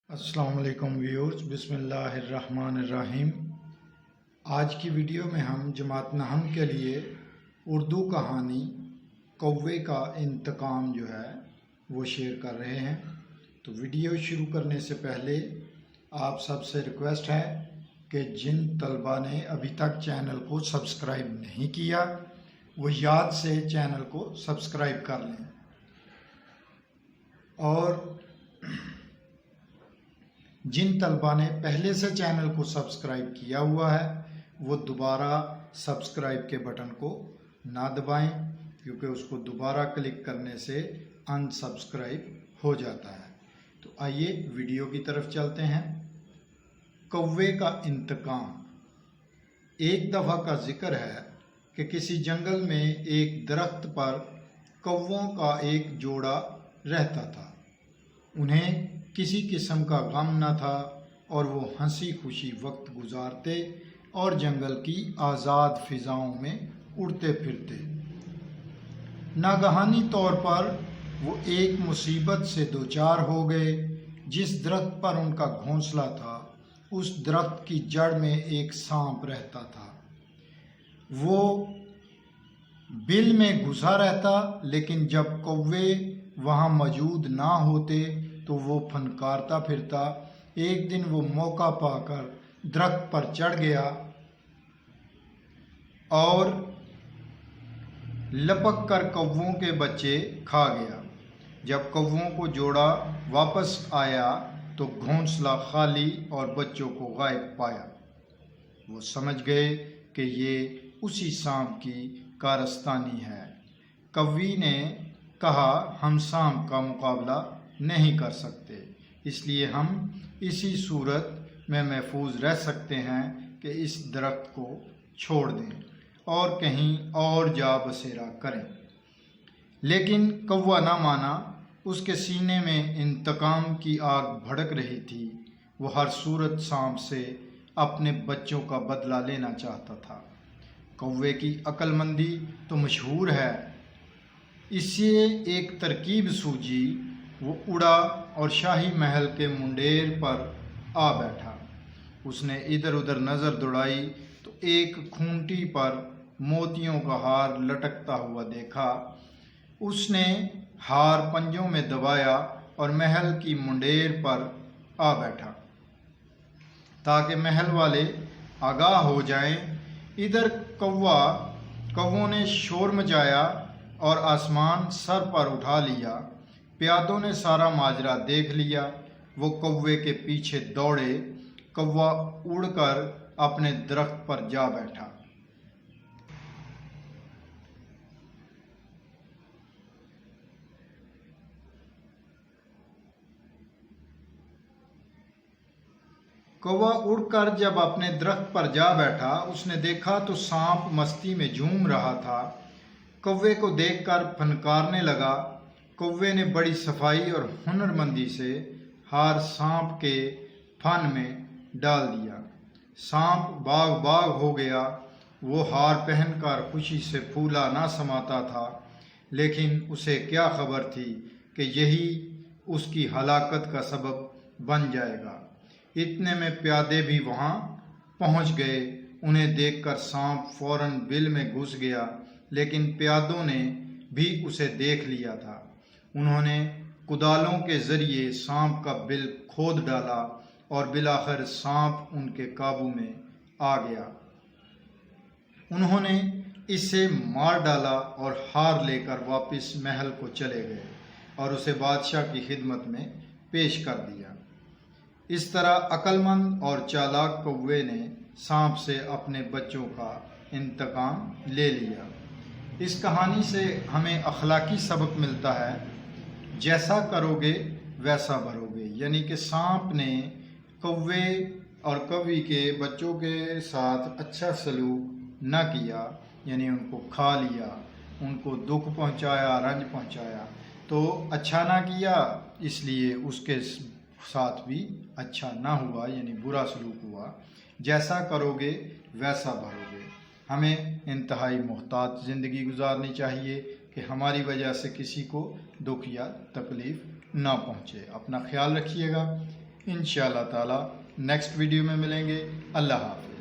السلام علیکم ویورز، بسم اللہ الرحمن الرحیم۔ آج کی ویڈیو میں ہم جماعت نحم کے لیے اردو کہانی کوے کا انتقام جو ہے وہ شیئر کر رہے ہیں۔ تو ویڈیو شروع کرنے سے پہلے آپ سب سے ریکویسٹ ہے کہ جن طلبہ نے ابھی تک چینل کو سبسکرائب نہیں کیا وہ یاد سے چینل کو سبسکرائب کر لیں، اور جن طلبہ نے پہلے سے چینل کو سبسکرائب کیا ہوا ہے وہ دوبارہ سبسکرائب کے بٹن کو نہ دبائیں، کیونکہ اس کو دوبارہ کلک کرنے سے ان سبسکرائب ہو جاتا ہے۔ تو آئیے ویڈیو کی طرف چلتے ہیں۔ کوے کا انتقام۔ ایک دفعہ کا ذکر ہے کہ کسی جنگل میں ایک درخت پر کووں کا ایک جوڑا رہتا تھا۔ انہیں کسی قسم کا غم نہ تھا اور وہ ہنسی خوشی وقت گزارتے اور جنگل کی آزاد فضاؤں میں اڑتے پھرتے۔ ناگہانی طور پر وہ ایک مصیبت سے دوچار ہو گئے۔ جس درخت پر ان کا گھونسلہ تھا اس درخت کی جڑ میں ایک سانپ رہتا تھا۔ وہ بل میں گھسا رہتا، لیکن جب کوے وہاں موجود نہ ہوتے تو وہ پھنکارتا پھرتا۔ ایک دن وہ موقع پا کر درخت پر چڑھ گیا اور لپک کر کووں کے بچے کھا گیا۔ جب کووں کو جوڑا واپس آیا تو گھونسلہ خالی اور بچوں کو غائب پایا۔ وہ سمجھ گئے کہ یہ اسی سانپ کی کارستانی ہے۔ کوی نے کہا، ہم سانپ کا مقابلہ نہیں کر سکتے، اس لیے ہم اسی صورت میں محفوظ رہ سکتے ہیں کہ اس درخت کو چھوڑ دیں اور کہیں اور جا بسیرا کریں۔ لیکن کوا نہ مانا۔ اس کے سینے میں انتقام کی آگ بھڑک رہی تھی۔ وہ ہر صورت سانپ سے اپنے بچوں کا بدلہ لینا چاہتا تھا۔ کوے کی عقل مندی تو مشہور ہے، اسے ایک ترکیب سوجی۔ وہ اڑا اور شاہی محل کے منڈیر پر آ بیٹھا۔ اس نے ادھر ادھر نظر دوڑائی تو ایک کھونٹی پر موتیوں کا ہار لٹکتا ہوا دیکھا۔ اس نے ہار پنجوں میں دبایا اور محل کی منڈیر پر آ بیٹھا تاکہ محل والے آگاہ ہو جائیں۔ ادھر کووں نے شور مچایا اور آسمان سر پر اٹھا لیا۔ پیادوں نے سارا ماجرا دیکھ لیا۔ وہ کوے کے پیچھے دوڑے۔ کوا اڑ کر اپنے درخت پر جا بیٹھا۔ کوا اڑ کر جب اپنے درخت پر جا بیٹھا، اس نے دیکھا تو سانپ مستی میں جھوم رہا تھا۔ کوے کو دیکھ کر پھنکارنے لگا۔ کوے نے بڑی صفائی اور ہنرمندی سے ہار سانپ کے پھن میں ڈال دیا۔ سانپ باغ باغ ہو گیا۔ وہ ہار پہن کر خوشی سے پھولا نہ سماتا تھا، لیکن اسے کیا خبر تھی کہ یہی اس کی ہلاکت کا سبب بن جائے گا۔ اتنے میں پیادے بھی وہاں پہنچ گئے۔ انہیں دیکھ کر سانپ فوراً بل میں گھس گیا، لیکن پیادوں نے بھی اسے دیکھ لیا تھا۔ انہوں نے کدالوں کے ذریعے سانپ کا بل کھود ڈالا اور بالآخر سانپ ان کے قابو میں آ گیا۔ انہوں نے اسے مار ڈالا اور ہار لے کر واپس محل کو چلے گئے اور اسے بادشاہ کی خدمت میں پیش کر دیا۔ اس طرح عقل مند اور چالاک کوے نے سانپ سے اپنے بچوں کا انتقام لے لیا۔ اس کہانی سے ہمیں اخلاقی سبق ملتا ہے، جیسا کرو گے ویسا بھرو گے۔ یعنی کہ سانپ نے کوے اور کوی کے بچوں کے ساتھ اچھا سلوک نہ کیا، یعنی ان کو کھا لیا، ان کو دکھ پہنچایا، رنج پہنچایا، تو اچھا نہ کیا، اس لیے اس کے ساتھ بھی اچھا نہ ہوا، یعنی برا سلوک ہوا۔ جیسا کرو گے ویسا بھرو گے۔ ہمیں انتہائی محتاط زندگی گزارنی چاہیے کہ ہماری وجہ سے کسی کو دکھ یا تکلیف نہ پہنچے۔ اپنا خیال رکھیے گا۔ انشاءاللہ تعالی نیکسٹ ویڈیو میں ملیں گے. اللہ حافظ.